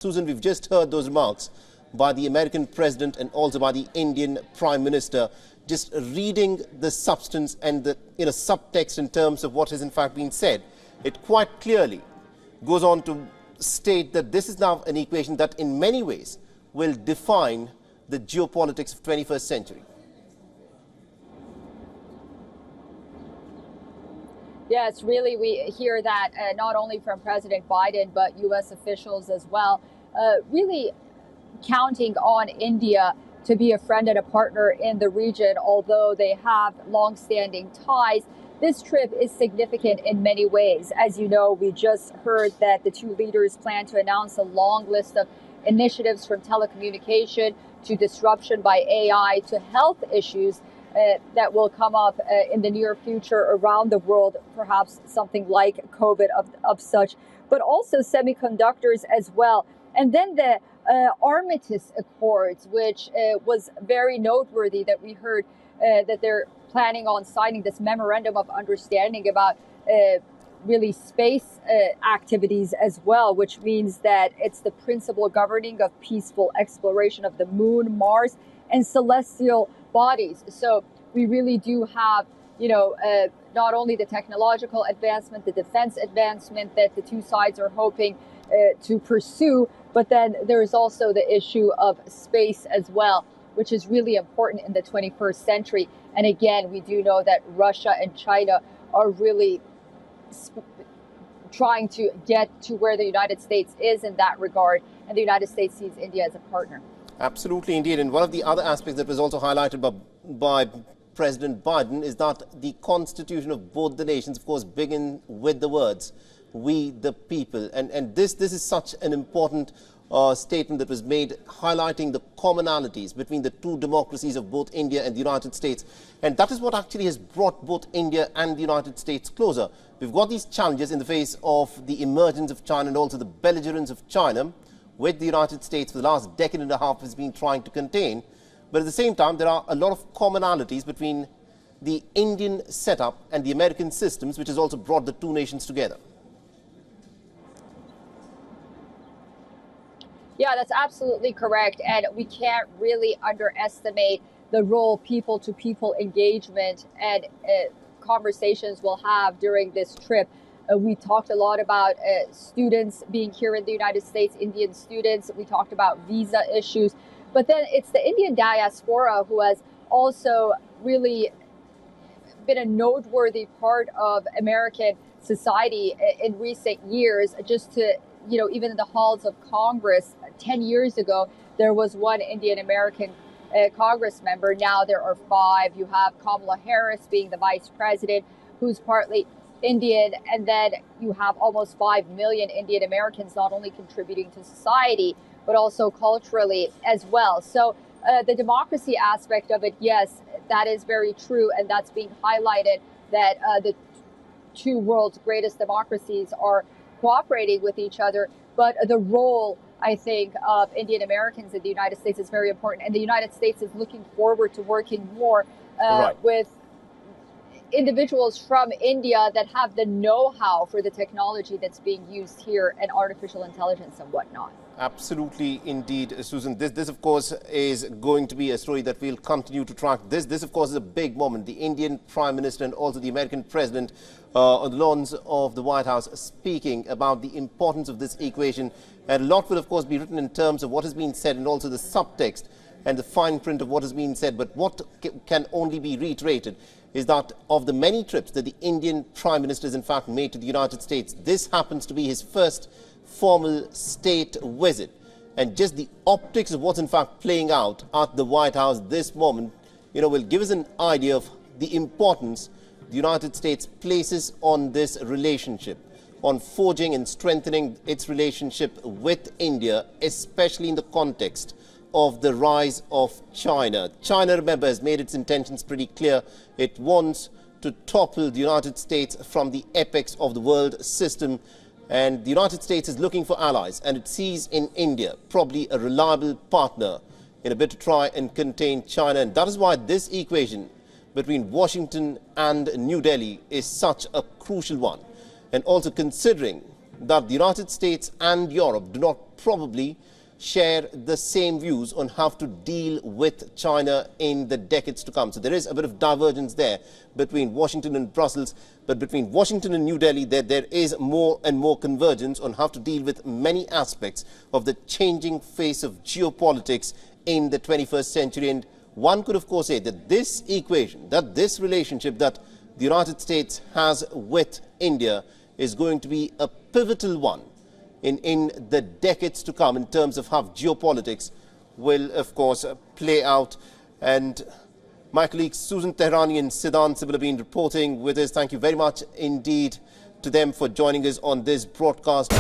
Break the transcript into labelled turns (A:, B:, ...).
A: Susan, we've just heard those remarks by the American president and also by the Indian Prime Minister, just reading the substance and the subtext in terms of what has in fact been said. It quite clearly goes on to state that this is now an equation that in many ways will define the geopolitics of 21st century.
B: Yes, really, we hear that not only from President Biden, but U.S. officials as well, really counting on India to be a friend and a partner in the region, although they have longstanding ties. This trip is significant in many ways. As you know, we just heard that the two leaders plan to announce a long list of initiatives from telecommunication to disruption by AI to health issues that will come up in the near future around the world, perhaps something like COVID of such, but also semiconductors as well. And then the Armistice Accords, which was very noteworthy that we heard that they're planning on signing this memorandum of understanding about really space activities as well, which means that it's the principle governing of peaceful exploration of the moon, Mars, and celestial bodies. So we really do have, not only the technological advancement, the defense advancement that the two sides are hoping to pursue, but then there's also the issue of space as well, which is really important in the 21st century. And again, we do know that Russia and China are really trying to get to where the United States is in that regard, and the United States sees India as a partner.
A: Absolutely, indeed. And one of the other aspects that was also highlighted by President Biden is that the constitution of both the nations, of course, begin with the words, "We the people." And this is such an important statement that was made, highlighting the commonalities between the two democracies of both India and the United States. And that is what actually has brought both India and the United States closer. We've got these challenges in the face of the emergence of China and also the belligerence of China, which the United States for the last decade and a half has been trying to contain. But at the same time, there are a lot of commonalities between the Indian setup and the American systems, which has also brought the two nations together.
B: Yeah, that's absolutely correct. And we can't really underestimate the role people-to-people engagement and conversations will have during this trip. We talked a lot about students being here in the United States, Indian students. We talked about visa issues. But then it's the Indian diaspora who has also really been a noteworthy part of American society in recent years. Just to, even in the halls of Congress 10 years ago, there was one Indian American Congress member. Now there are 5. You have Kamala Harris being the vice president, who's partly Indian, and then you have almost 5 million Indian Americans not only contributing to society, but also culturally as well. So the democracy aspect of it, yes, that is very true. And that's being highlighted that the two world's greatest democracies are cooperating with each other. But the role, I think, of Indian Americans in the United States is very important. And the United States is looking forward to working more with individuals from India that have the know-how for the technology that's being used here and artificial intelligence and whatnot.
A: Absolutely, indeed, Susan. This, of course, is going to be a story that we'll continue to track. This, of course, is a big moment. The Indian Prime Minister and also the American President on the lawns of the White House speaking about the importance of this equation. And a lot will, of course, be written in terms of what has been said and also the subtext and the fine print of what has been said. But what can only be reiterated is that of the many trips that the Indian Prime Minister has in fact made to the United States, this happens to be his first formal state visit. And just the optics of what's in fact playing out at the White House this moment, will give us an idea of the importance the United States places on this relationship, on forging and strengthening its relationship with India, especially in the context of the rise of China. China, remember, has made its intentions pretty clear. It wants to topple the United States from the apex of the world system. And the United States is looking for allies, and it sees in India probably a reliable partner in a bid to try and contain China. And that is why this equation between Washington and New Delhi is such a crucial one. And also considering that the United States and Europe do not probably share the same views on how to deal with China in the decades to come. So there is a bit of divergence there between Washington and Brussels, but between Washington and New Delhi, there is more and more convergence on how to deal with many aspects of the changing face of geopolitics in the 21st century. And one could, of course, say that this equation, that this relationship that the United States has with India is going to be a pivotal one in the decades to come in terms of how geopolitics will, of course, play out. And my colleagues Susan Tehrani and Siddhant Sibil have been reporting with us. Thank you very much indeed to them for joining us on this broadcast.